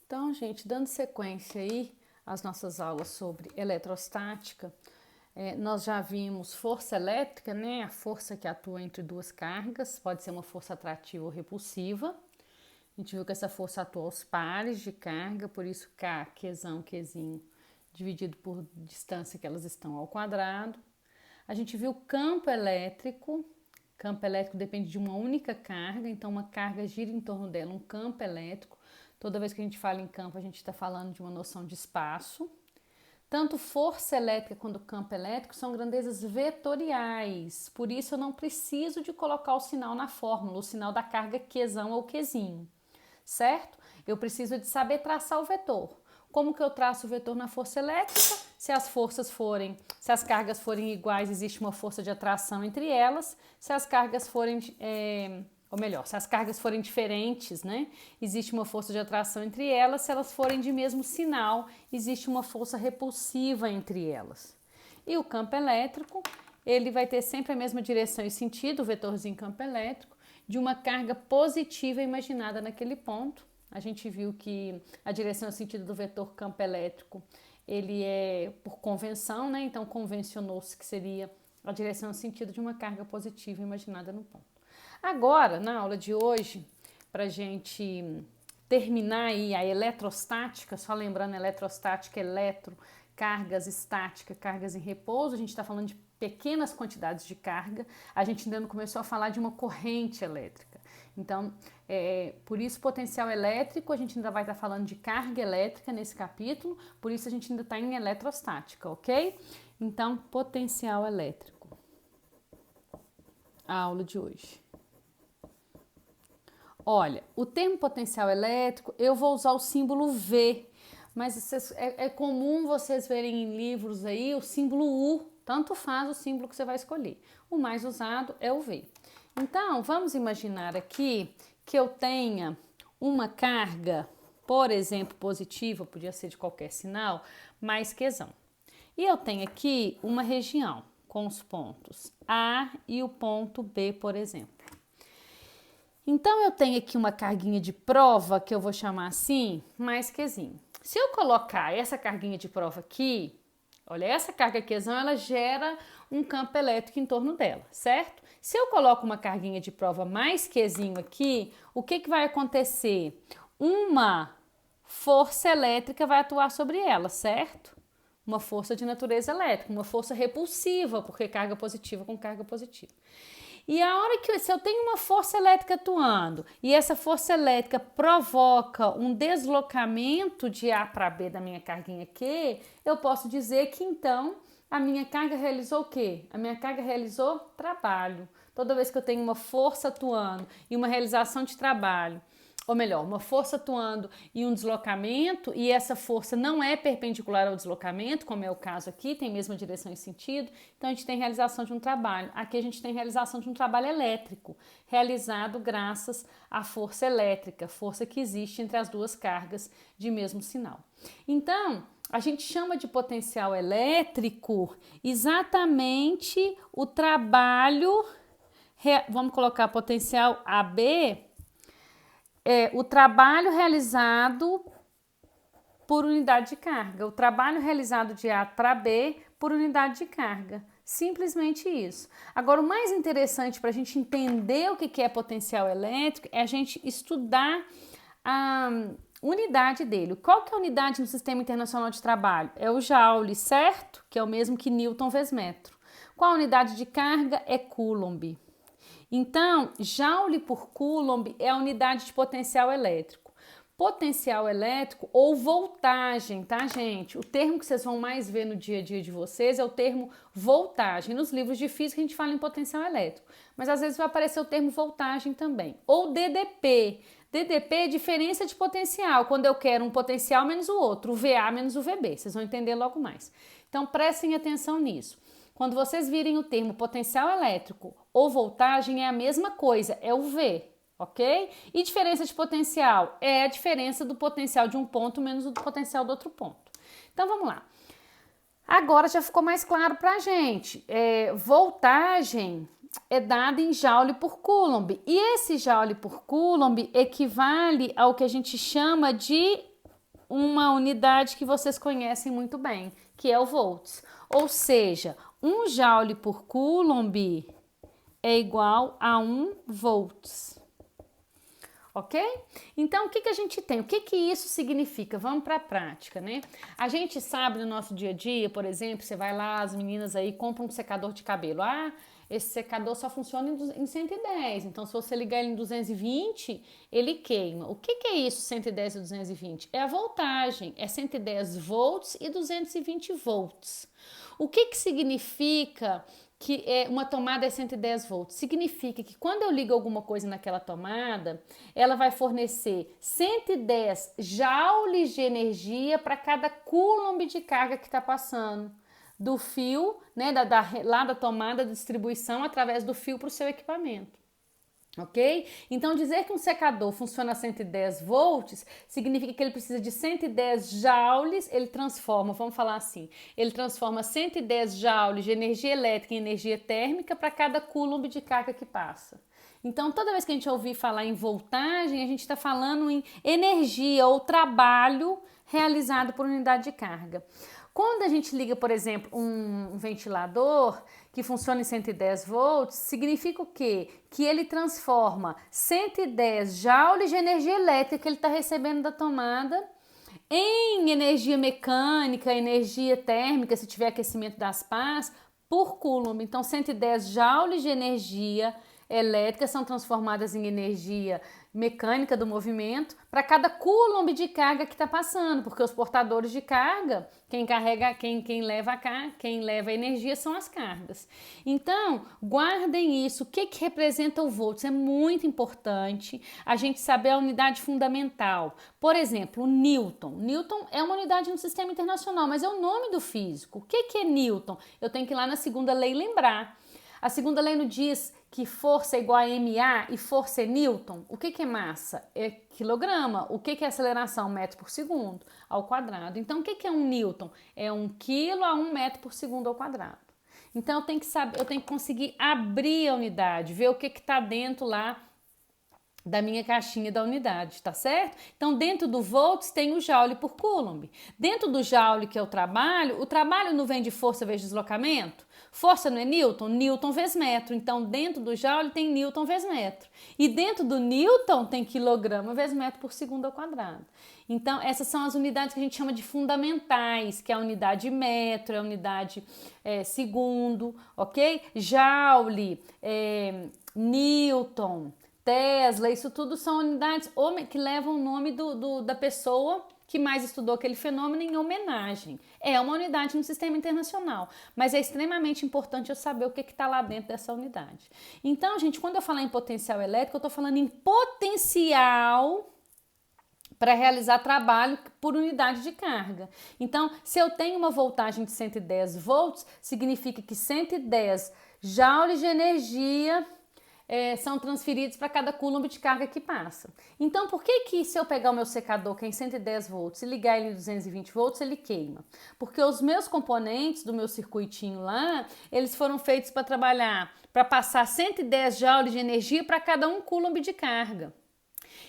Então, gente, dando sequência aí às nossas aulas sobre eletrostática, nós já vimos força elétrica, né? A força que atua entre duas cargas, pode ser uma força atrativa ou repulsiva. A gente viu que essa força atua aos pares de carga, por isso K, Qzão, Qzinho, dividido por distância que elas estão ao quadrado. A gente viu campo elétrico. Campo elétrico depende de uma única carga, então uma carga gira em torno dela, um campo elétrico. Toda vez que a gente fala em campo, a gente está falando de uma noção de espaço. Tanto força elétrica quanto campo elétrico são grandezas vetoriais, por isso eu não preciso de colocar o sinal na fórmula, o sinal da carga Qzão ou Qzinho, certo? Eu preciso de saber traçar o vetor. Como que eu traço o vetor na força elétrica? Se as cargas forem iguais, existe uma força de atração entre elas. Se as cargas forem, se as cargas forem diferentes, né? Existe uma força de atração entre elas. Se elas forem de mesmo sinal, existe uma força repulsiva entre elas. E o campo elétrico, ele vai ter sempre a mesma direção e sentido, o vetorzinho campo elétrico, de uma carga positiva imaginada naquele ponto. A gente viu que a direção e o sentido do vetor campo elétrico, ele é por convenção, né? Então, convencionou-se que seria a direção e o sentido de uma carga positiva imaginada no ponto. Agora, na aula de hoje, para a gente terminar aí a eletrostática, só lembrando, eletrostática, eletro, cargas estática, cargas em repouso, a gente está falando de pequenas quantidades de carga, a gente ainda não começou a falar de uma corrente elétrica. Então, por isso potencial elétrico, a gente ainda vai estar falando de carga elétrica nesse capítulo, por isso a gente ainda está em eletrostática, ok? Então, potencial elétrico. A aula de hoje. Olha, o termo potencial elétrico, eu vou usar o símbolo V, mas é comum vocês verem em livros aí o símbolo U, tanto faz o símbolo que você vai escolher. O mais usado é o V. Então, vamos imaginar aqui que eu tenha uma carga, por exemplo, positiva, podia ser de qualquer sinal, mais Qzão. E eu tenho aqui uma região com os pontos A e o ponto B, por exemplo. Então, eu tenho aqui uma carguinha de prova, que eu vou chamar assim, mais Qzinho. Se eu colocar essa carguinha de prova aqui, olha, essa carga Qzão, ela gera um campo elétrico em torno dela, certo? Se eu coloco uma carguinha de prova mais Qzinho aqui, o que vai acontecer? Uma força elétrica vai atuar sobre ela, certo? Uma força de natureza elétrica, uma força repulsiva, porque carga positiva com carga positiva. E a hora que, se eu tenho uma força elétrica atuando e essa força elétrica provoca um deslocamento de A para B da minha carguinha Q, eu posso dizer que então a minha carga realizou o quê? A minha carga realizou trabalho. Toda vez que eu tenho uma força atuando e uma realização de trabalho, ou melhor, uma força atuando e um deslocamento, e essa força não é perpendicular ao deslocamento, como é o caso aqui, tem a mesma direção e sentido, então a gente tem realização de um trabalho. Aqui a gente tem realização de um trabalho elétrico, realizado graças à força elétrica, força que existe entre as duas cargas de mesmo sinal. Então, a gente chama de potencial elétrico exatamente o trabalho, vamos colocar potencial AB, o trabalho realizado por unidade de carga, o trabalho realizado de A para B por unidade de carga. Simplesmente isso. Agora, o mais interessante para a gente entender o que é potencial elétrico é a gente estudar a unidade dele. Qual que é a unidade no Sistema Internacional de Trabalho? É o Joule, certo? Que é o mesmo que Newton vezes metro. Qual a unidade de carga? É Coulomb. Então, Joule por Coulomb é a unidade de potencial elétrico. Potencial elétrico ou voltagem, tá, gente? O termo que vocês vão mais ver no dia a dia de vocês é o termo voltagem. Nos livros de física a gente fala em potencial elétrico, mas às vezes vai aparecer o termo voltagem também. Ou DDP. DDP é diferença de potencial, quando eu quero um potencial menos o outro, o VA menos o VB. Vocês vão entender logo mais. Então, prestem atenção nisso. Quando vocês virem o termo potencial elétrico ou voltagem, é a mesma coisa, é o V, ok? E diferença de potencial é a diferença do potencial de um ponto menos o do potencial do outro ponto. Então, vamos lá. Agora já ficou mais claro para a gente. Voltagem é dada em Joule por Coulomb. E esse Joule por Coulomb equivale ao que a gente chama de uma unidade que vocês conhecem muito bem, que é o volts. Ou seja, 1 joule por coulomb é igual a 1 volts. Ok? Então, o que a gente tem? O que isso significa? Vamos para a prática, né? A gente sabe no nosso dia a dia, por exemplo, você vai lá, as meninas aí compram um secador de cabelo. Ah, esse secador só funciona em 110, então se você ligar ele em 220, ele queima. O que é isso, 110 e 220? É a voltagem, é 110 volts e 220 volts. O que significa que uma tomada é 110 volts? Significa que quando eu ligo alguma coisa naquela tomada, ela vai fornecer 110 joules de energia para cada coulomb de carga que está passando do fio, né, lá da tomada de distribuição através do fio para o seu equipamento. Ok? Então, dizer que um secador funciona a 110 volts significa que ele precisa de 110 joules, ele transforma, vamos falar assim, ele transforma 110 joules de energia elétrica em energia térmica para cada coulomb de carga que passa. Então, toda vez que a gente ouvir falar em voltagem, a gente está falando em energia ou trabalho realizado por unidade de carga. Quando a gente liga, por exemplo, um ventilador que funciona em 110 volts, significa o quê? Que ele transforma 110 joules de energia elétrica que ele está recebendo da tomada em energia mecânica, energia térmica, se tiver aquecimento das pás, por coulomb. Então, 110 joules de energia elétrica são transformadas em energia mecânica do movimento para cada coulomb de carga que está passando, porque os portadores de carga, quem leva a energia são as cargas. Então, guardem isso. O que representa o volts? É muito importante a gente saber a unidade fundamental. Por exemplo, o Newton. Newton é uma unidade no sistema internacional, mas é o nome do físico. O que é Newton? Eu tenho que ir lá na segunda lei lembrar. A segunda lei nos diz que força é igual a MA e força é Newton. O que é massa? É quilograma. O que é aceleração? Metro por segundo ao quadrado. Então, o que é um Newton? É 1 quilo a 1 metro por segundo ao quadrado. Então, eu tenho que saber, eu tenho que conseguir abrir a unidade, ver o que está dentro lá da minha caixinha da unidade, tá certo? Então, dentro do volts tem o joule por coulomb. Dentro do joule, que é o trabalho não vem de força vezes deslocamento? Força não é Newton? Newton vezes metro. Então, dentro do joule tem Newton vezes metro. E dentro do Newton tem quilograma vezes metro por segundo ao quadrado. Então, essas são as unidades que a gente chama de fundamentais, que é a unidade metro, é a unidade segundo, ok? Joule, Newton, Tesla, isso tudo são unidades que levam o nome da pessoa que mais estudou aquele fenômeno em homenagem. É uma unidade no sistema internacional, mas é extremamente importante eu saber o que está lá dentro dessa unidade. Então, gente, quando eu falar em potencial elétrico, eu estou falando em potencial para realizar trabalho por unidade de carga. Então, se eu tenho uma voltagem de 110 volts, significa que 110 joules de energia são transferidos para cada coulomb de carga que passa. Então, por que se eu pegar o meu secador, que é em 110 volts, e ligar ele em 220 volts, ele queima? Porque os meus componentes do meu circuitinho lá, eles foram feitos para trabalhar, para passar 110 joules de energia para cada um coulomb de carga.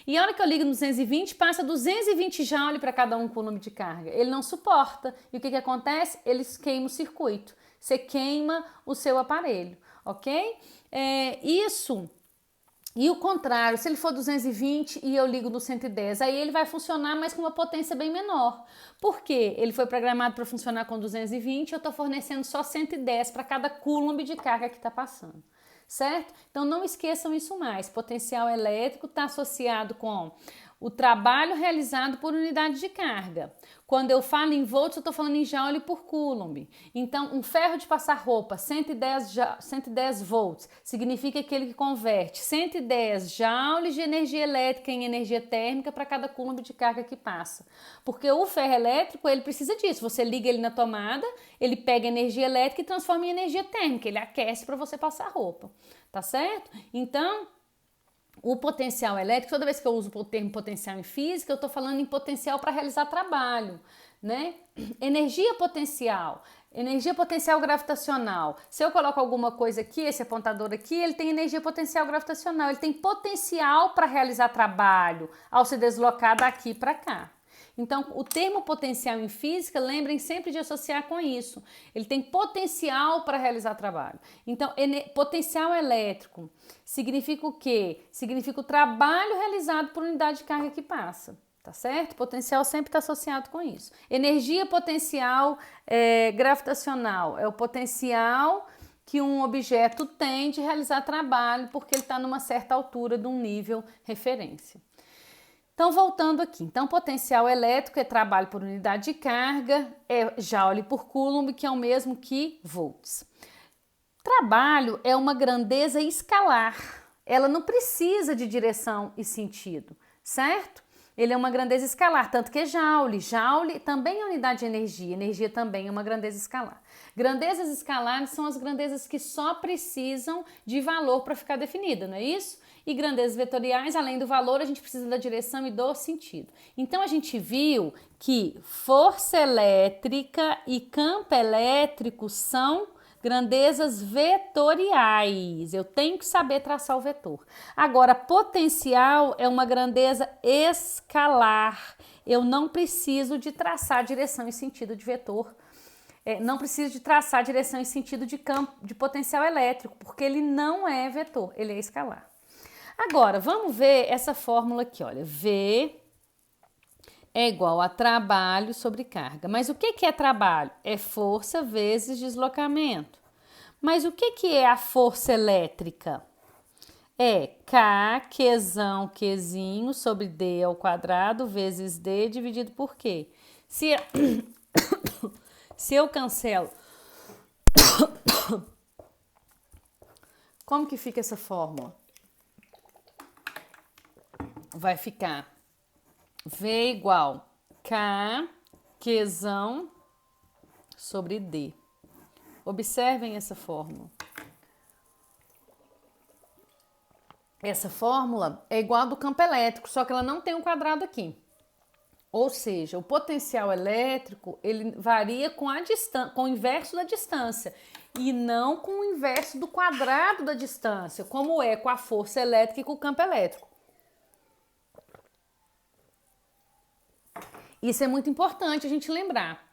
E a hora que eu ligo no 220, passa 220 joules para cada um coulomb de carga. Ele não suporta. E o que acontece? Eles queimam o circuito. Você queima o seu aparelho, ok? Isso. E o contrário, se ele for 220 e eu ligo no 110, aí ele vai funcionar, mas com uma potência bem menor. Por quê? Ele foi programado para funcionar com 220 e eu estou fornecendo só 110 para cada coulomb de carga que está passando. Certo? Então não esqueçam isso mais. Potencial elétrico está associado com o trabalho realizado por unidade de carga. Quando eu falo em volts, eu estou falando em joule por coulomb. Então, um ferro de passar roupa, 110 volts, significa aquele que converte 110 joules de energia elétrica em energia térmica para cada coulomb de carga que passa. Porque o ferro elétrico, ele precisa disso. Você liga ele na tomada, ele pega energia elétrica e transforma em energia térmica. Ele aquece para você passar roupa. Tá certo? Então, o potencial elétrico, toda vez que eu uso o termo potencial em física, eu estou falando em potencial para realizar trabalho, né? Energia potencial gravitacional. Se eu coloco alguma coisa aqui, esse apontador aqui, ele tem energia potencial gravitacional, ele tem potencial para realizar trabalho ao se deslocar daqui para cá. Então, o termo potencial em física, lembrem sempre de associar com isso. Ele tem potencial para realizar trabalho. Então, potencial elétrico significa o quê? Significa o trabalho realizado por unidade de carga que passa. Tá certo? Potencial sempre está associado com isso. Energia potencial gravitacional é o potencial que um objeto tem de realizar trabalho porque ele está numa certa altura de um nível referência. Então, voltando aqui. Então, potencial elétrico é trabalho por unidade de carga, é Joule por Coulomb, que é o mesmo que volts. Trabalho é uma grandeza escalar. Ela não precisa de direção e sentido, certo? Ele é uma grandeza escalar, tanto que é Joule. Joule também é unidade de energia. Energia também é uma grandeza escalar. Grandezas escalares são as grandezas que só precisam de valor para ficar definida, não é isso? E grandezas vetoriais, além do valor, a gente precisa da direção e do sentido. Então, a gente viu que força elétrica e campo elétrico são grandezas vetoriais. Eu tenho que saber traçar o vetor. Agora, potencial é uma grandeza escalar. Eu não preciso de traçar direção e sentido de vetor. Não preciso de traçar direção e sentido de campo de potencial elétrico, porque ele não é vetor, ele é escalar. Agora, vamos ver essa fórmula aqui, olha. V é igual a trabalho sobre carga. Mas o que é trabalho? É força vezes deslocamento. Mas o que é a força elétrica? É K, Qzão, Qzinho, sobre D ao quadrado, vezes D, dividido por Q. Se eu cancelo... Como que fica essa fórmula? Vai ficar V igual K, Qzão, sobre D. Observem essa fórmula. Essa fórmula é igual a do campo elétrico, só que ela não tem um quadrado aqui. Ou seja, o potencial elétrico ele varia com o inverso da distância e não com o inverso do quadrado da distância, como é com a força elétrica e com o campo elétrico. Isso é muito importante a gente lembrar.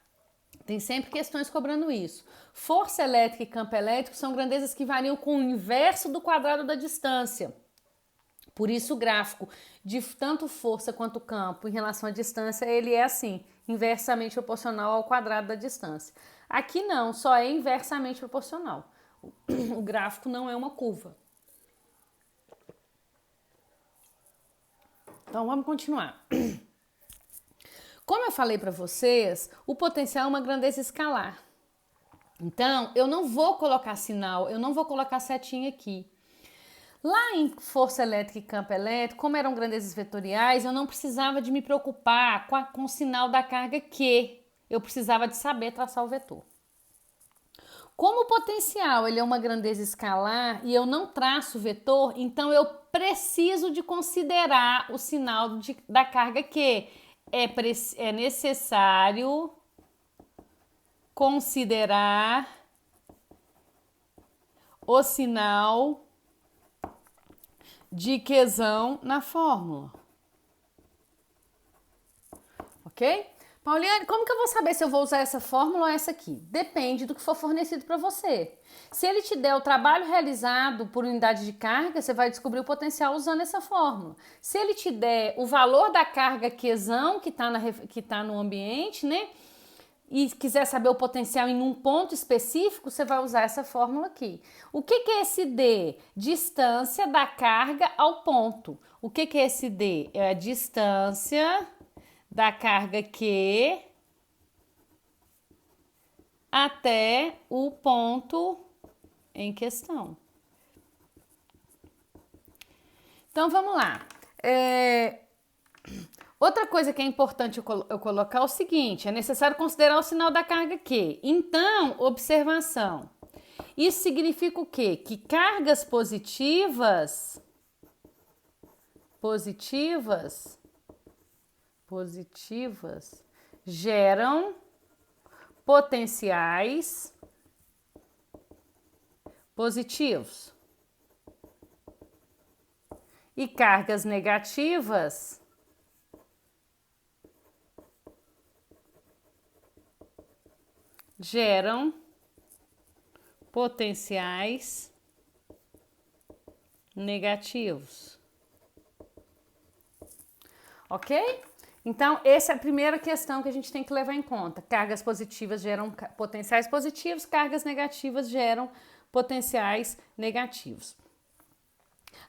Tem sempre questões cobrando isso. Força elétrica e campo elétrico são grandezas que variam com o inverso do quadrado da distância. Por isso o gráfico de tanto força quanto campo em relação à distância, ele é assim, inversamente proporcional ao quadrado da distância. Aqui não, só é inversamente proporcional. O gráfico não é uma curva. Então vamos continuar. Como eu falei para vocês, o potencial é uma grandeza escalar. Então, eu não vou colocar sinal, eu não vou colocar setinha aqui. Lá em força elétrica e campo elétrico, como eram grandezas vetoriais, eu não precisava de me preocupar com o sinal da carga Q. Eu precisava de saber traçar o vetor. Como o potencial ele é uma grandeza escalar e eu não traço o vetor, então eu preciso de considerar o sinal da carga Q. É necessário considerar o sinal de Qzão na fórmula. Ok? Pauliane, como que eu vou saber se eu vou usar essa fórmula ou essa aqui? Depende do que for fornecido para você. Se ele te der o trabalho realizado por unidade de carga, você vai descobrir o potencial usando essa fórmula. Se ele te der o valor da carga Qzão que tá no ambiente, né? E quiser saber o potencial em um ponto específico, você vai usar essa fórmula aqui. O que é esse D? Distância da carga ao ponto. O que é esse D? É a distância da carga Q até o ponto em questão. Então, vamos lá. Outra coisa que é importante eu colocar é o seguinte, é necessário considerar o sinal da carga Q. Então, observação. Isso significa o quê? Que cargas positivas geram potenciais positivos. E cargas negativas geram potenciais negativos. Ok? Então, essa é a primeira questão que a gente tem que levar em conta. Cargas positivas geram potenciais positivos, cargas negativas geram potenciais negativos.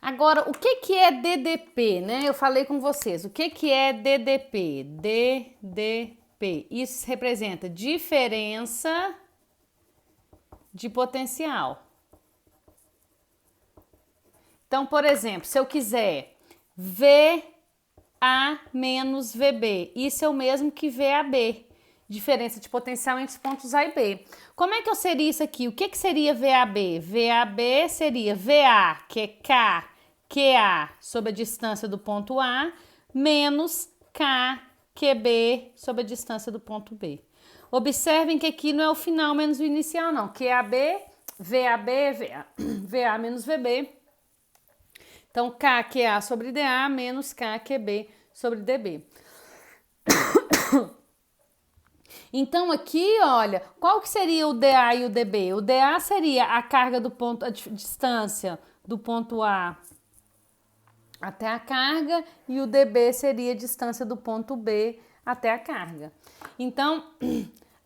Agora, o que é DDP, né? Eu falei com vocês. O que é DDP? DDP. Isso representa diferença de potencial. Então, por exemplo, se eu quiser VA menos VB, isso é o mesmo que VAB, diferença de potencial entre os pontos A e B. Como é que eu seria isso aqui? O que seria VAB? VAB seria VA, que é K, QA, sobre a distância do ponto A, menos K, QB, sobre a distância do ponto B. Observem que aqui não é o final menos o inicial, não. QAB, VAB, VA menos VB. Então, K, QA sobre DA, menos K, QB sobre DB. Então, aqui, olha, qual que seria o DA e o DB? O DA seria a carga do ponto, a distância do ponto A até a carga, e o DB seria a distância do ponto B até a carga. Então,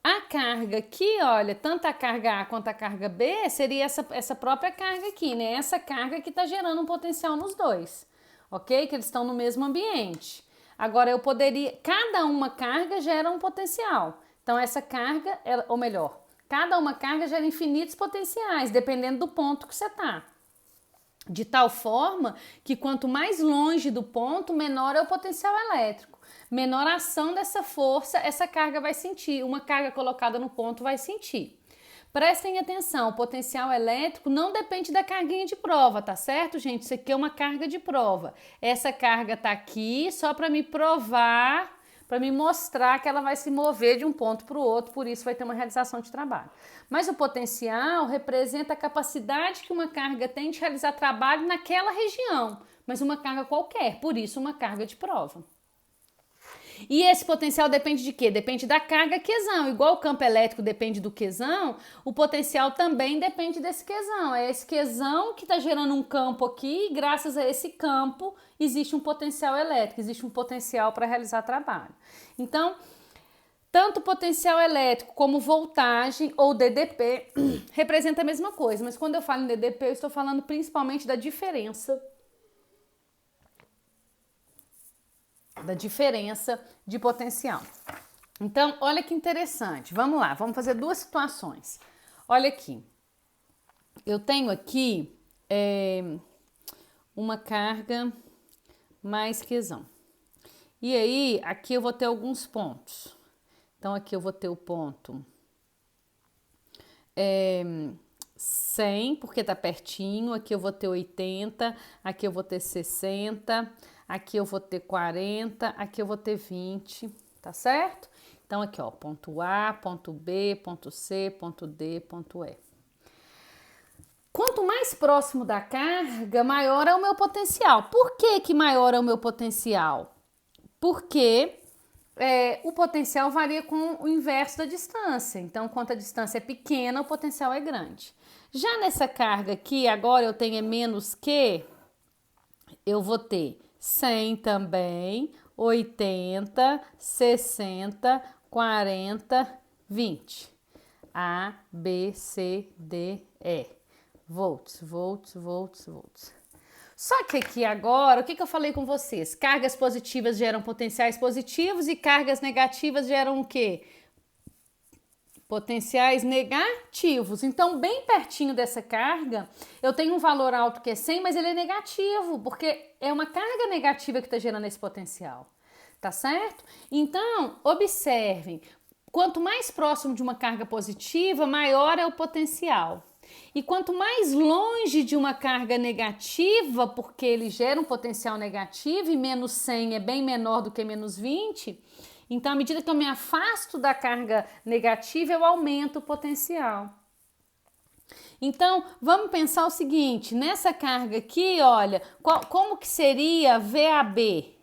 a carga aqui, olha, tanto a carga A quanto a carga B seria essa própria carga aqui, né? Essa carga que está gerando um potencial nos dois, ok? Que eles estão no mesmo ambiente. Agora, eu poderia... Cada uma carga gera um potencial. Então, essa carga, ou melhor, cada uma carga gera infinitos potenciais, dependendo do ponto que você está. De tal forma que quanto mais longe do ponto, menor é o potencial elétrico. Menor a ação dessa força, essa carga vai sentir. Uma carga colocada no ponto vai sentir. Prestem atenção, o potencial elétrico não depende da carguinha de prova, tá certo, gente? Isso aqui é uma carga de prova. Essa carga tá aqui só para me provar, para me mostrar que ela vai se mover de um ponto para o outro, por isso vai ter uma realização de trabalho. Mas o potencial representa a capacidade que uma carga tem de realizar trabalho naquela região, mas uma carga qualquer, por isso uma carga de prova. E esse potencial depende de quê? Depende da carga quesão. Igual o campo elétrico depende do quesão, o potencial também depende desse quesão. É esse quesão que está gerando um campo aqui e graças a esse campo existe um potencial elétrico, existe um potencial para realizar trabalho. Então, tanto potencial elétrico como voltagem ou DDP representa a mesma coisa, mas quando eu falo em DDP eu estou falando principalmente da diferença de potencial. Então, olha que interessante. Vamos lá, vamos fazer duas situações. Olha aqui. Eu tenho aqui uma carga mais quesão. E aí, aqui eu vou ter alguns pontos. Então, aqui eu vou ter o ponto 100, porque tá pertinho. Aqui eu vou ter 80, aqui eu vou ter 60, aqui eu vou ter 40, aqui eu vou ter 20, tá certo? Então, aqui, ó, ponto A, ponto B, ponto C, ponto D, ponto E. Quanto mais próximo da carga, maior é o meu potencial. Por que que maior é o meu potencial? Porque o potencial varia com o inverso da distância. Então, quanto a distância é pequena, o potencial é grande. Já nessa carga aqui, agora eu tenho menos que, eu vou ter 100 também, 80, 60, 40, 20. A, B, C, D, E. Volts, volts, volts, volts. Só que aqui agora, o que eu falei com vocês? Cargas positivas geram potenciais positivos e cargas negativas geram o quê? Potenciais negativos. Então, bem pertinho dessa carga, eu tenho um valor alto que é 100, mas ele é negativo, porque é uma carga negativa que está gerando esse potencial. Tá certo? Então, observem, quanto mais próximo de uma carga positiva, maior é o potencial. E quanto mais longe de uma carga negativa, porque ele gera um potencial negativo e menos 100 é bem menor do que menos 20, então à medida que eu me afasto da carga negativa, eu aumento o potencial. Então, vamos pensar o seguinte, nessa carga aqui, olha, como que seria VAB?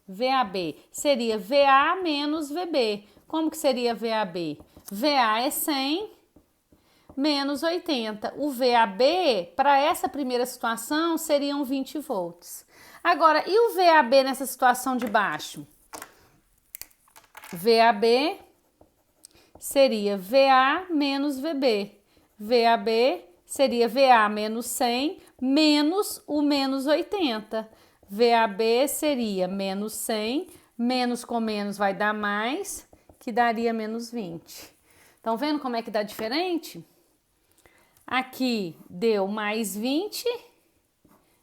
VAB seria VA menos VB. Como que seria VAB? VA é 100 menos 80. O VAB, para essa primeira situação, seriam 20 volts. Agora, e o VAB nessa situação de baixo? VAB seria VA menos VB. VAB seria VA menos 100 menos o menos 80. VAB seria menos 100, menos com menos vai dar mais, que daria menos 20. Estão vendo como é que dá diferente? Aqui deu mais 20,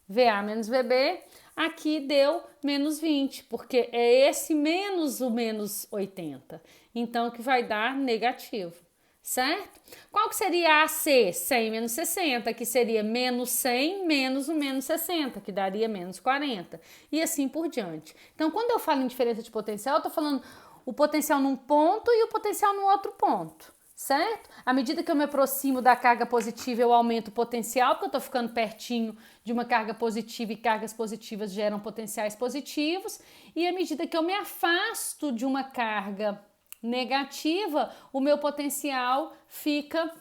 VA menos VB. Aqui deu menos 20, porque é esse menos o menos 80. Então, que vai dar negativo, certo? Qual que seria a AC? 100 menos 60, que seria menos 100 menos o menos 60, que daria menos 40. E assim por diante. Então, quando eu falo em diferença de potencial, eu estou falando o potencial num ponto e o potencial no outro ponto. Certo? À medida que eu me aproximo da carga positiva, eu aumento o potencial, porque eu estou ficando pertinho de uma carga positiva e cargas positivas geram potenciais positivos. E à medida que eu me afasto de uma carga negativa, o meu potencial fica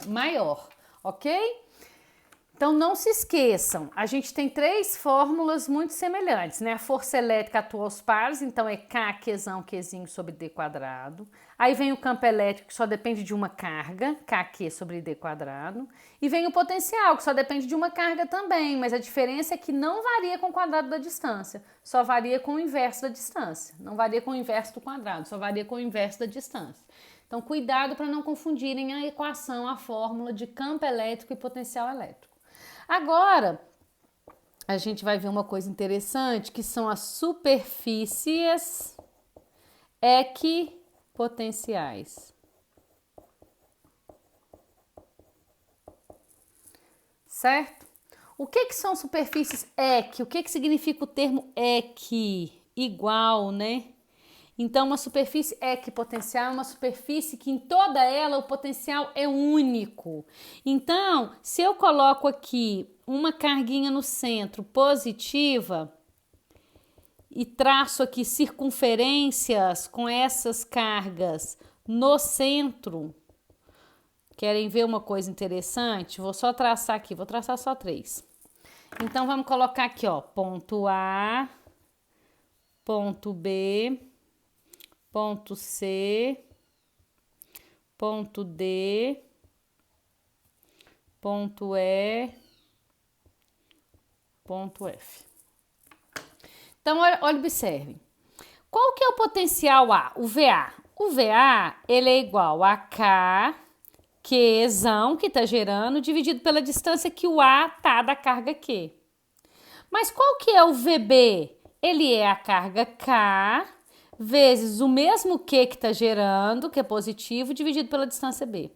maior, ok? Então, não se esqueçam, a gente tem 3 fórmulas muito semelhantes, né? A força elétrica atua aos pares, então é K, Qzão, Qzinho sobre D quadrado. Aí vem o campo elétrico, que só depende de uma carga, KQ sobre D quadrado. E vem o potencial, que só depende de uma carga também, mas a diferença é que não varia com o quadrado da distância, só varia com o inverso da distância. Não varia com o inverso do quadrado, só varia com o inverso da distância. Então, cuidado para não confundirem a equação, a fórmula de campo elétrico e potencial elétrico. Agora, a gente vai ver uma coisa interessante, que são as superfícies equipotenciais. Certo? O que são superfícies equi? O que significa o termo equi? Igual, né? Então, uma superfície equipotencial é uma superfície que em toda ela o potencial é único. Então, se eu coloco aqui uma carguinha no centro positiva e traço aqui circunferências com essas cargas no centro, querem ver uma coisa interessante? Vou só traçar aqui, vou traçar só 3. Então, vamos colocar aqui, ó, ponto A, ponto B, ponto C, ponto D, ponto E, ponto F. Então, olha, observe. Qual que é o potencial A? O VA. O VA, ele é igual a K, Qzão, que está gerando, dividido pela distância que o A tá da carga Q. Mas qual que é o VB? Ele é a carga K vezes o mesmo Q que está gerando, que é positivo, dividido pela distância B.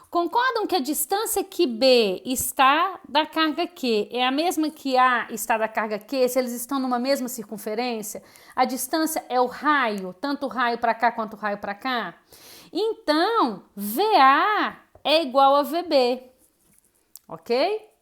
Concordam que a distância que B está da carga Q é a mesma que A está da carga Q, se eles estão numa mesma circunferência? A distância é o raio, tanto o raio para cá quanto o raio para cá? Então, VA é igual a VB, ok?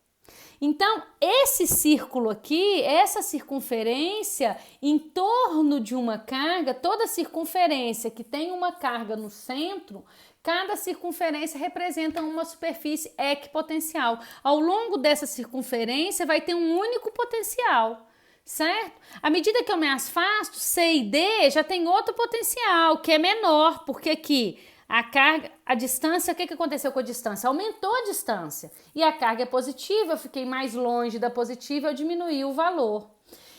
Então, esse círculo aqui, essa circunferência em torno de uma carga, toda circunferência que tem uma carga no centro, cada circunferência representa uma superfície equipotencial. Ao longo dessa circunferência vai ter um único potencial, certo? À medida que eu me afasto, C e D já tem outro potencial, que é menor, porque aqui a carga, a distância, o que aconteceu com a distância? Aumentou a distância. E a carga é positiva, eu fiquei mais longe da positiva, eu diminuí o valor.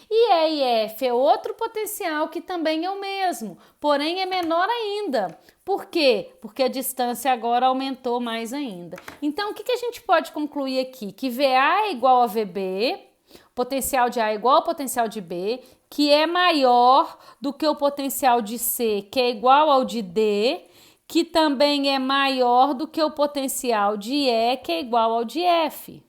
E E e F é outro potencial que também é o mesmo, porém é menor ainda. Por quê? Porque a distância agora aumentou mais ainda. Então, o que a gente pode concluir aqui? Que VA é igual a VB, potencial de A é igual ao potencial de B, que é maior do que o potencial de C, que é igual ao de D, que também é maior do que o potencial de E, que é igual ao de F.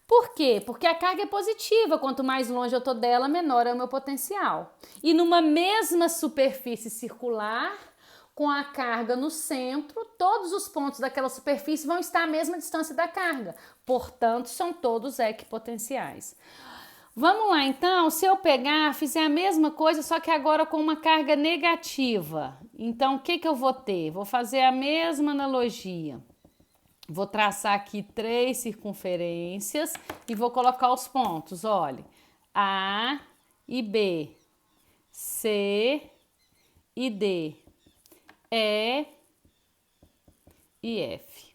Por quê? Porque a carga é positiva, quanto mais longe eu estou dela, menor é o meu potencial. E numa mesma superfície circular, com a carga no centro, todos os pontos daquela superfície vão estar à mesma distância da carga. Portanto, são todos equipotenciais. Vamos lá, então, se eu pegar, fizer a mesma coisa, só que agora com uma carga negativa. Então, o que eu vou ter? Vou fazer a mesma analogia. Vou traçar aqui 3 circunferências e vou colocar os pontos, olha. A e B, C e D, E e F.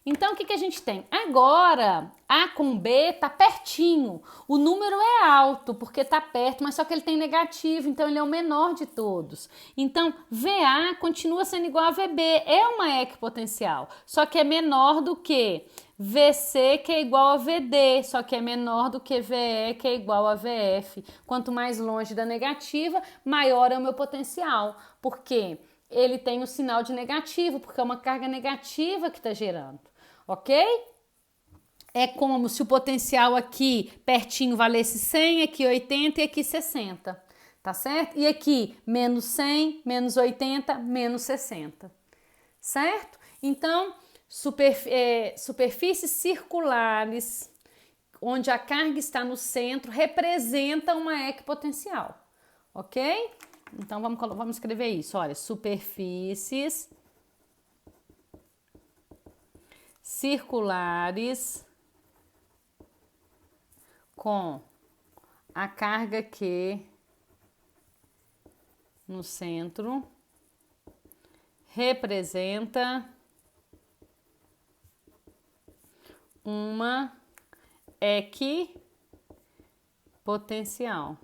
Então, o que a gente tem? Agora, A com B tá pertinho. O número é alto, porque tá perto, mas só que ele tem negativo, então ele é o menor de todos. Então, VA continua sendo igual a VB, é uma equipotencial, só que é menor do que VC, que é igual a VD, só que é menor do que VE, que é igual a VF. Quanto mais longe da negativa, maior é o meu potencial, porque ele tem o sinal de negativo, porque é uma carga negativa que está gerando, ok? É como se o potencial aqui pertinho valesse 100, aqui 80 e aqui 60, tá certo? E aqui menos 100, menos 80, menos 60, certo? Então, superfícies circulares, onde a carga está no centro, representa uma equipotencial, ok? Então, vamos escrever isso, olha, superfícies circulares com a carga Q no centro representa uma equipotencial.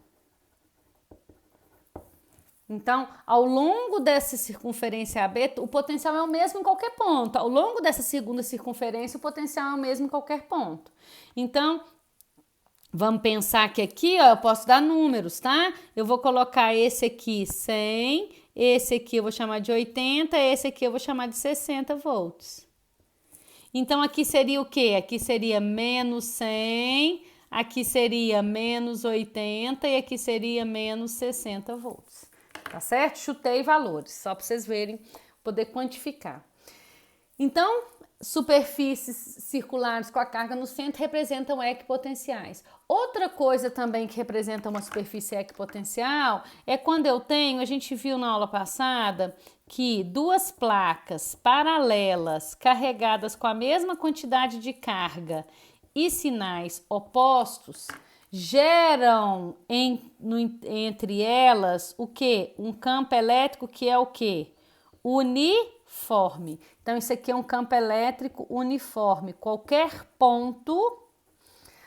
Então, ao longo dessa circunferência AB, o potencial é o mesmo em qualquer ponto. Ao longo dessa segunda circunferência, o potencial é o mesmo em qualquer ponto. Então, vamos pensar que aqui, ó, eu posso dar números, tá? Eu vou colocar esse aqui 100, esse aqui eu vou chamar de 80, esse aqui eu vou chamar de 60 volts. Então, aqui seria o quê? Aqui seria menos 100, aqui seria menos 80 e aqui seria menos 60 volts. Tá certo? Chutei valores, só para vocês verem, poder quantificar. Então, superfícies circulares com a carga no centro representam equipotenciais. Outra coisa também que representa uma superfície equipotencial é quando eu tenho, a gente viu na aula passada, que duas placas paralelas carregadas com a mesma quantidade de carga e sinais opostos geram entre elas o que? Um campo elétrico que é o que? Uniforme. Então, isso aqui é um campo elétrico uniforme. Qualquer ponto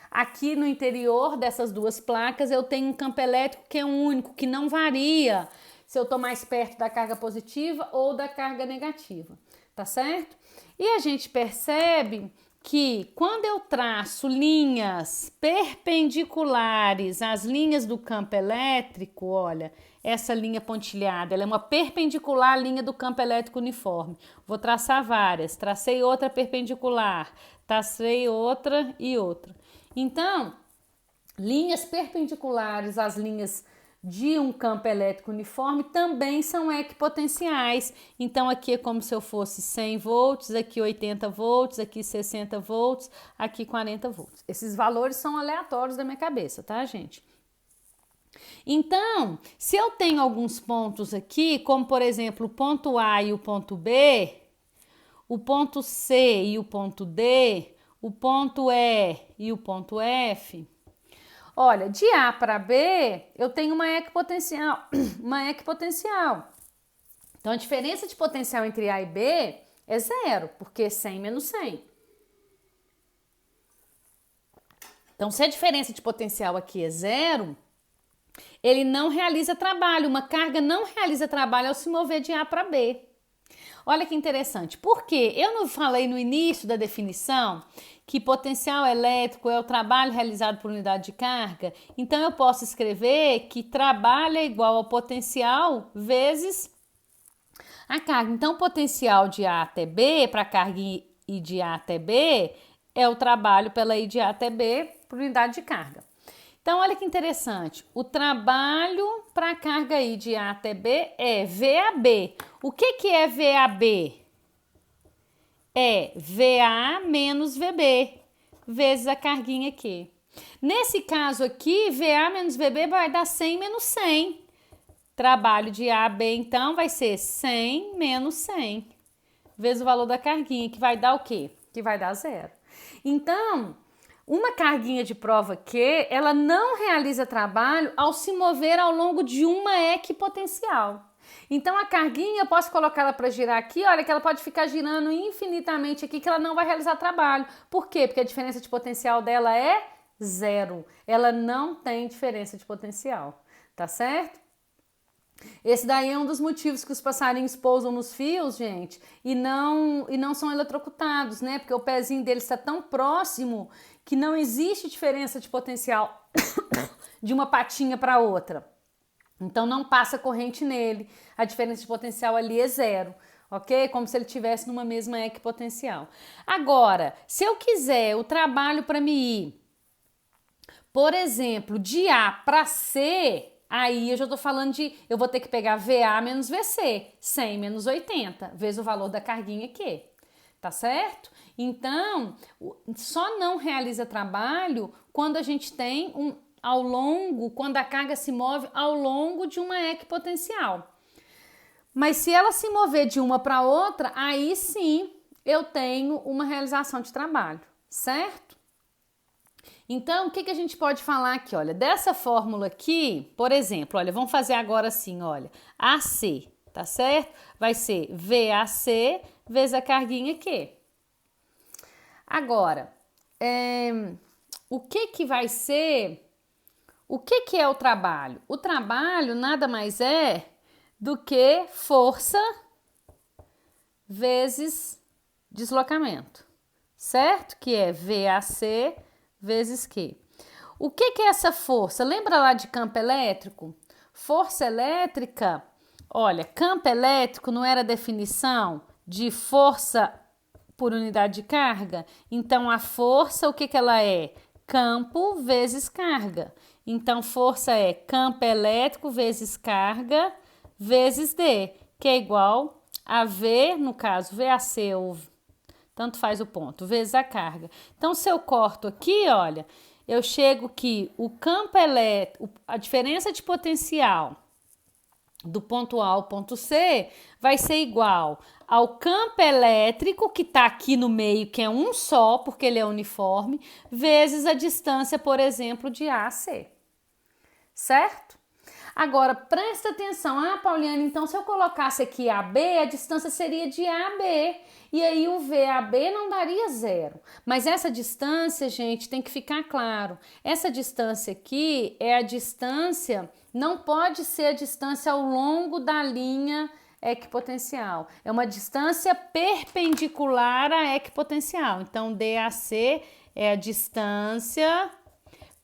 aqui no interior dessas duas placas eu tenho um campo elétrico que é único, que não varia se eu estou mais perto da carga positiva ou da carga negativa, tá certo? E a gente percebe que quando eu traço linhas perpendiculares às linhas do campo elétrico, olha, essa linha pontilhada, ela é uma perpendicular à linha do campo elétrico uniforme. Vou traçar várias, tracei outra perpendicular, tracei outra e outra. Então, linhas perpendiculares às linhas de um campo elétrico uniforme também são equipotenciais. Então, aqui é como se eu fosse 100 volts, aqui 80 volts, aqui 60 volts, aqui 40 volts. Esses valores são aleatórios da minha cabeça, tá, gente? Então, se eu tenho alguns pontos aqui, como por exemplo o ponto A e o ponto B, o ponto C e o ponto D, o ponto E e o ponto F... Olha, de A para B, eu tenho uma equipotencial. Então, a diferença de potencial entre A e B é zero, porque é 100 menos 100. Então, se a diferença de potencial aqui é zero, ele não realiza trabalho. Uma carga não realiza trabalho ao se mover de A para B. Olha que interessante. Por quê? Eu não falei no início da definição que potencial elétrico é o trabalho realizado por unidade de carga? Então, eu posso escrever que trabalho é igual ao potencial vezes a carga. Então, o potencial de A até B, para a carga I de A até B, é o trabalho pela I de A até B por unidade de carga. Então, olha que interessante. O trabalho para a carga I de A até B é VAB. O que é VAB? É VA menos VB, vezes a carguinha aqui. Nesse caso aqui, VA menos VB vai dar 100 menos 100. Trabalho de A a B, então, vai ser 100 menos 100, vezes o valor da carguinha, que vai dar o quê? Que vai dar 0. Então, uma carguinha de prova Q, ela não realiza trabalho ao se mover ao longo de uma equipotencial. Então, a carguinha, eu posso colocar ela para girar aqui, olha que ela pode ficar girando infinitamente aqui, que ela não vai realizar trabalho. Por quê? Porque a diferença de potencial dela é 0. Ela não tem diferença de potencial, tá certo? Esse daí é um dos motivos que os passarinhos pousam nos fios, gente, e não são eletrocutados, né? Porque o pezinho deles está tão próximo que não existe diferença de potencial de uma patinha para outra. Então não passa corrente nele, a diferença de potencial ali é 0, ok? Como se ele estivesse numa mesma equipotencial. Agora, se eu quiser o trabalho para me ir, por exemplo, de A para C, aí eu já estou falando eu vou ter que pegar VA menos VC, 100 menos 80, vezes o valor da carguinha Q, tá certo? Então, só não realiza trabalho quando a gente tem quando a carga se move ao longo de uma equipotencial. Mas se ela se mover de uma para outra, aí sim eu tenho uma realização de trabalho, certo? Então, o que a gente pode falar aqui? Olha, dessa fórmula aqui, por exemplo, olha, vamos fazer agora assim, olha, AC, tá certo? Vai ser VAC vezes a carguinha Q. Agora, o que vai ser... O que é o trabalho? O trabalho nada mais é do que força vezes deslocamento, certo? Que é VAC vezes Q. O que é essa força? Lembra lá de campo elétrico? Força elétrica, olha, campo elétrico não era definição de força por unidade de carga? Então, a força, o que ela é? Campo vezes carga. Então, força é campo elétrico vezes carga vezes D, que é igual a V, no caso, VAC, ou tanto faz o ponto, vezes a carga. Então, se eu corto aqui, olha, eu chego que o campo elétrico, a diferença de potencial do ponto A ao ponto C vai ser igual ao campo elétrico, que está aqui no meio, que é um só, porque ele é uniforme, vezes a distância, por exemplo, de A a C. Certo? Agora, presta atenção. Ah, Pauliane, então se eu colocasse aqui AB, a distância seria de A a B. E aí o VAB não daria 0. Mas essa distância, gente, tem que ficar claro. Essa distância aqui é a distância, não pode ser a distância ao longo da linha equipotencial. É uma distância perpendicular à equipotencial. Então, DAC é a distância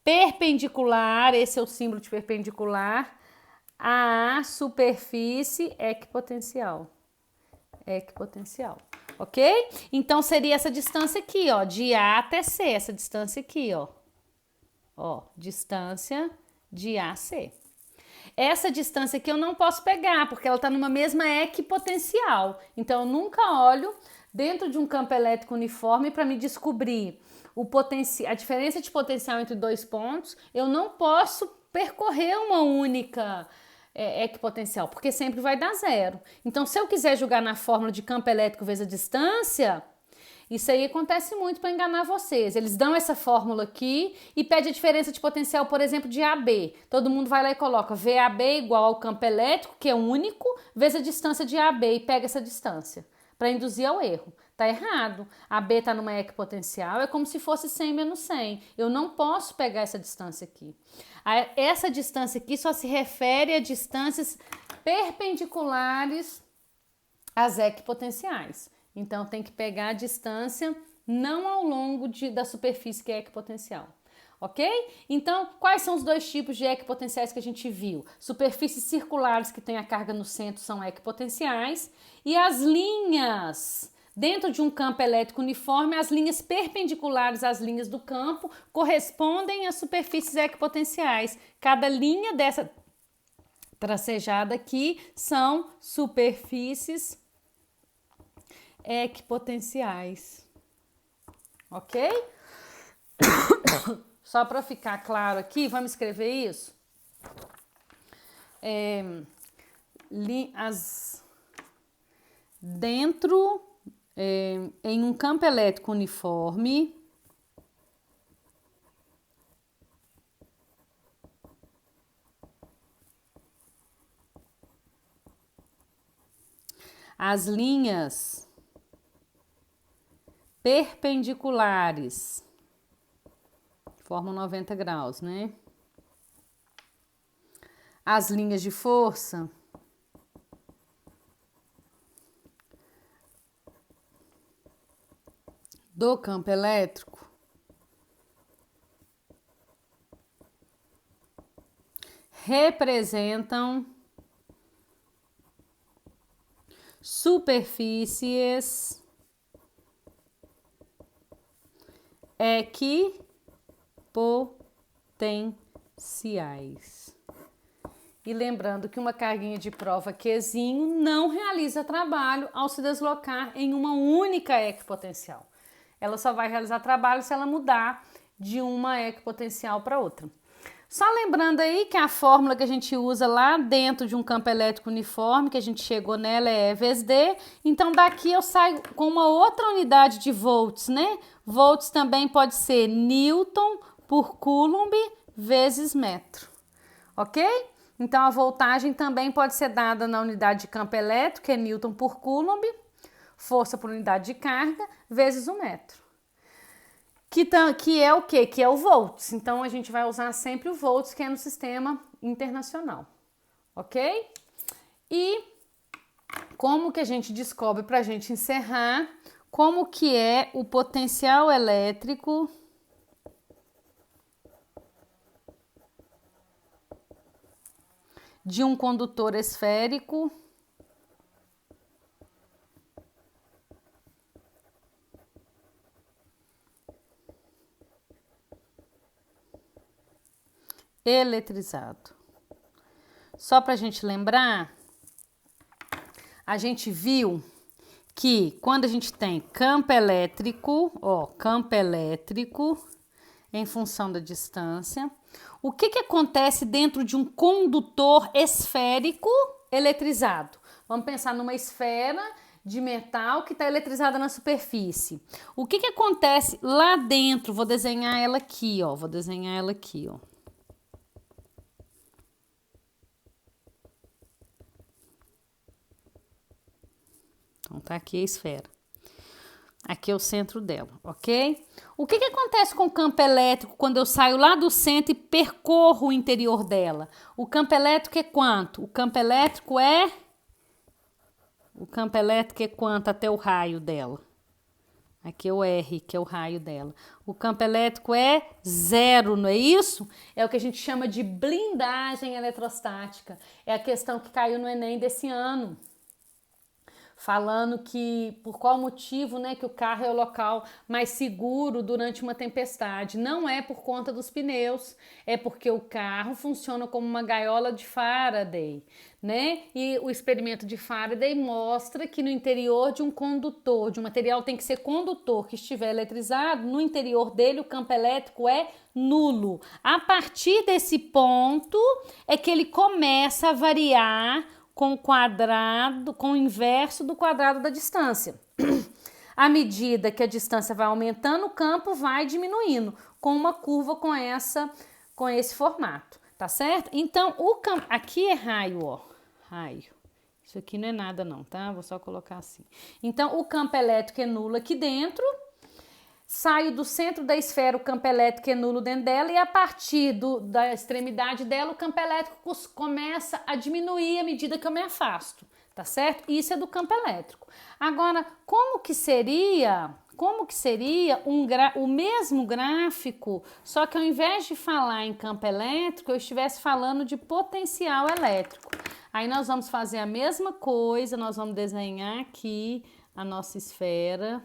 perpendicular, esse é o símbolo de perpendicular, à superfície equipotencial. Equipotencial, ok? Então, seria essa distância aqui, ó, de A até C, essa distância aqui, ó. Ó, distância de A a C. Essa distância aqui eu não posso pegar, porque ela está numa mesma equipotencial. Então, eu nunca olho dentro de um campo elétrico uniforme para me descobrir a diferença de potencial entre dois pontos. Eu não posso percorrer uma única equipotencial, porque sempre vai dar 0. Então, se eu quiser jogar na fórmula de campo elétrico vezes a distância, isso aí acontece muito para enganar vocês. Eles dão essa fórmula aqui e pede a diferença de potencial, por exemplo, de AB. Todo mundo vai lá e coloca VAB igual ao campo elétrico, que é único, vezes a distância de AB e pega essa distância para induzir ao erro. Tá errado. AB está numa equipotencial, é como se fosse 100 menos 100. Eu não posso pegar essa distância aqui. Essa distância aqui só se refere a distâncias perpendiculares às equipotenciais. Então, tem que pegar a distância não ao longo da superfície que é equipotencial. Ok? Então, quais são os dois tipos de equipotenciais que a gente viu? Superfícies circulares que têm a carga no centro são equipotenciais, e as linhas dentro de um campo elétrico uniforme, as linhas perpendiculares às linhas do campo correspondem às superfícies equipotenciais. Cada linha dessa tracejada aqui são superfícies equipotenciais. Ok? Só para ficar claro aqui, vamos escrever isso? dentro, em um campo elétrico uniforme, as linhas perpendiculares formam 90 graus, né? As linhas de força do campo elétrico representam superfícies equipotenciais. E lembrando que uma carguinha de prova Qzinho não realiza trabalho ao se deslocar em uma única equipotencial. Ela só vai realizar trabalho se ela mudar de uma equipotencial para outra. Só lembrando aí que a fórmula que a gente usa lá dentro de um campo elétrico uniforme, que a gente chegou nela, é E vezes D. Então, daqui eu saio com uma outra unidade de volts, né? Volts também pode ser Newton por Coulomb vezes metro, ok? Então, a voltagem também pode ser dada na unidade de campo elétrico, que é Newton por Coulomb, força por unidade de carga, vezes o metro. Que é o quê? Que é o volts. Então, a gente vai usar sempre o volts, que é no sistema internacional, ok? E como que a gente descobre, para a gente encerrar, como que é o potencial elétrico de um condutor esférico eletrizado. Só para a gente lembrar, a gente viu que quando a gente tem campo elétrico, campo elétrico em função da distância, o que acontece dentro de um condutor esférico eletrizado? Vamos pensar numa esfera de metal que está eletrizada na superfície. O que acontece lá dentro? Vou desenhar ela aqui, ó. Então, tá aqui a esfera. Aqui é o centro dela, ok? O que acontece com o campo elétrico quando eu saio lá do centro e percorro o interior dela? O campo elétrico é quanto? O campo elétrico é quanto até o raio dela? Aqui é o R, que é o raio dela. O campo elétrico é 0, não é isso? É o que a gente chama de blindagem eletrostática. É a questão que caiu no Enem desse ano, falando que por qual motivo, né, que o carro é o local mais seguro durante uma tempestade. Não é por conta dos pneus, é porque o carro funciona como uma gaiola de Faraday, né? E o experimento de Faraday mostra que no interior de um condutor, de um material tem que ser condutor que estiver eletrizado, no interior dele o campo elétrico é nulo. A partir desse ponto é que ele começa a variar com o inverso do quadrado da distância. À medida que a distância vai aumentando, o campo vai diminuindo, com uma curva com esse formato, tá certo? Então, o campo, aqui é raio, ó, raio. Isso aqui não é nada não, tá? Vou só colocar assim. Então, o campo elétrico é nulo aqui dentro. Saio do centro da esfera, o campo elétrico é nulo dentro dela, e a partir da extremidade dela, o campo elétrico começa a diminuir à medida que eu me afasto, tá certo? Isso é do campo elétrico. Agora, como que seria o mesmo gráfico, só que ao invés de falar em campo elétrico, eu estivesse falando de potencial elétrico? Aí nós vamos fazer a mesma coisa, nós vamos desenhar aqui a nossa esfera,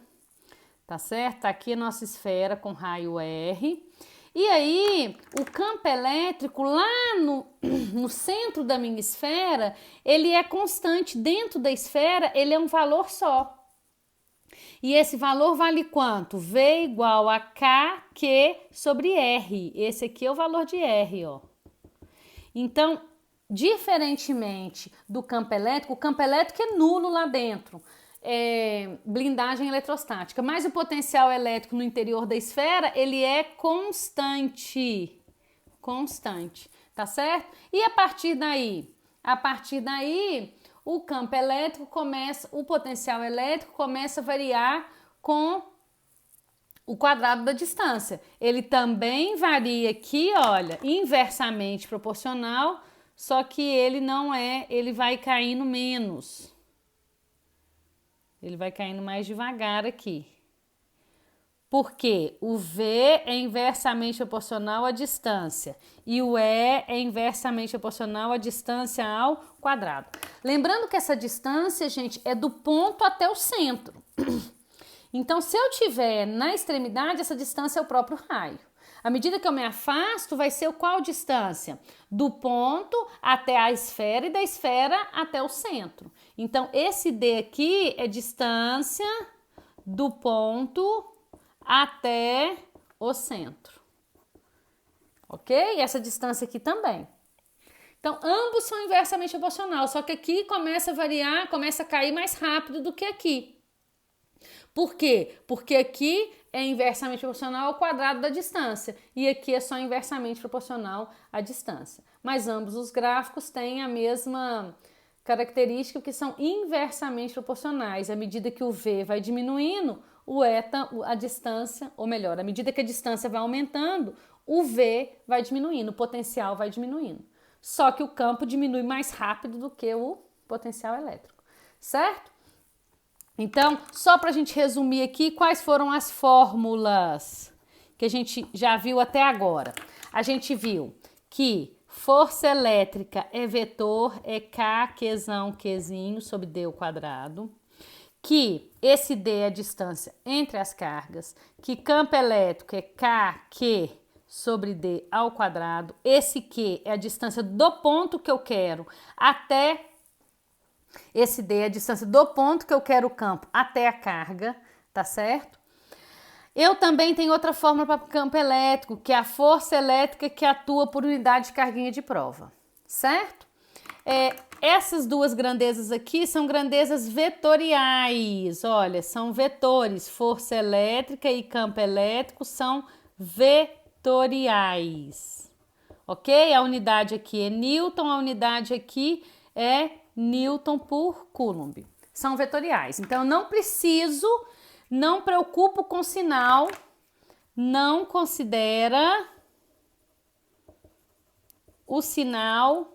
tá certo? Aqui a nossa esfera com raio R. E aí, o campo elétrico lá no centro da minha esfera, ele é constante. Dentro da esfera, ele é um valor só. E esse valor vale quanto? V igual a KQ sobre R. Esse aqui é o valor de R, ó. Então, diferentemente do campo elétrico, o campo elétrico é nulo lá dentro. Blindagem eletrostática, mas o potencial elétrico no interior da esfera, ele é constante, tá certo? E a partir daí? O campo elétrico o potencial elétrico começa a variar com o quadrado da distância. Ele também varia aqui, olha, inversamente proporcional, só que ele vai caindo menos. Ele vai caindo mais devagar aqui. Porque o V é inversamente proporcional à distância e o E é inversamente proporcional à distância ao quadrado. Lembrando que essa distância, gente, é do ponto até o centro. Então, se eu tiver na extremidade, essa distância é o próprio raio. À medida que eu me afasto, vai ser qual distância? Do ponto até a esfera e da esfera até o centro. Então, esse D aqui é distância do ponto até o centro. Ok? E essa distância aqui também. Então, ambos são inversamente proporcionais, só que aqui começa a variar, começa a cair mais rápido do que aqui. Por quê? Porque aqui é inversamente proporcional ao quadrado da distância e aqui é só inversamente proporcional à distância. Mas ambos os gráficos têm a mesma característica, que são inversamente proporcionais. À medida que o V vai diminuindo, o eta, a distância, ou melhor, à medida que a distância vai aumentando, o V vai diminuindo, o potencial vai diminuindo. Só que o campo diminui mais rápido do que o potencial elétrico, certo? Então, só para a gente resumir aqui, quais foram as fórmulas que a gente já viu até agora? A gente viu que força elétrica é vetor, é K, Qzão, Qzinho, sobre D ao quadrado. Que esse D é a distância entre as cargas, que campo elétrico é K, Q sobre D ao quadrado. Esse Q é a distância do ponto que eu quero até, esse D é a distância do ponto que eu quero o campo até a carga, tá certo? Eu também tenho outra fórmula para o campo elétrico, que é a força elétrica que atua por unidade de carguinha de prova, certo? Essas duas grandezas aqui são grandezas vetoriais, olha, são vetores, força elétrica e campo elétrico são vetoriais, ok? A unidade aqui é Newton, a unidade aqui é Newton por Coulomb, são vetoriais, então não preocupo com sinal, não considera o sinal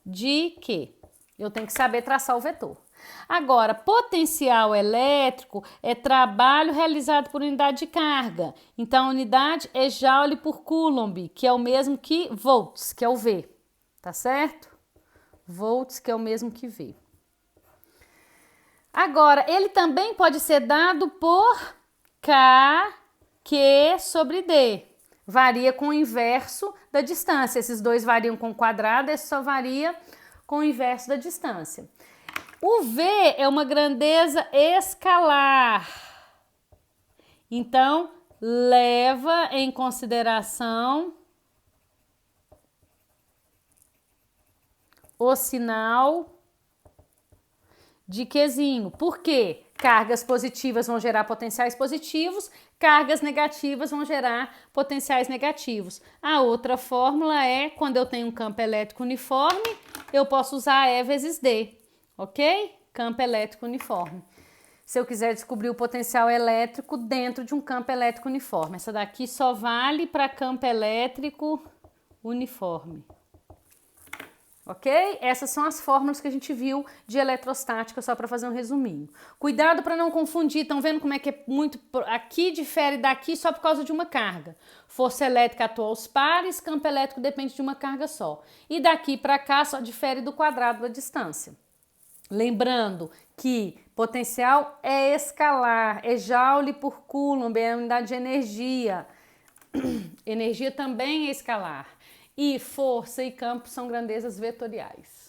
de que eu tenho que saber traçar o vetor. Agora, potencial elétrico é trabalho realizado por unidade de carga. Então, a unidade é Joule por Coulomb, que é o mesmo que volts, que é o V, tá certo? Volts, que é o mesmo que V. Agora, ele também pode ser dado por K, Q sobre D. Varia com o inverso da distância. Esses dois variam com o quadrado, esse só varia com o inverso da distância. O V é uma grandeza escalar. Então, leva em consideração o sinal de Qzinho. Por quê? Cargas positivas vão gerar potenciais positivos, cargas negativas vão gerar potenciais negativos. A outra fórmula é, quando eu tenho um campo elétrico uniforme, eu posso usar E vezes D, ok? Campo elétrico uniforme. Se eu quiser descobrir o potencial elétrico dentro de um campo elétrico uniforme. Essa daqui só vale para campo elétrico uniforme. Ok? Essas são as fórmulas que a gente viu de eletrostática, só para fazer um resuminho. Cuidado para não confundir, estão vendo como é que é muito... Aqui difere daqui só por causa de uma carga. Força elétrica atua aos pares, campo elétrico depende de uma carga só. E daqui para cá só difere do quadrado da distância. Lembrando que potencial é escalar, é Joule por Coulomb, é a unidade de energia. Energia também é escalar. E força e campo são grandezas vetoriais.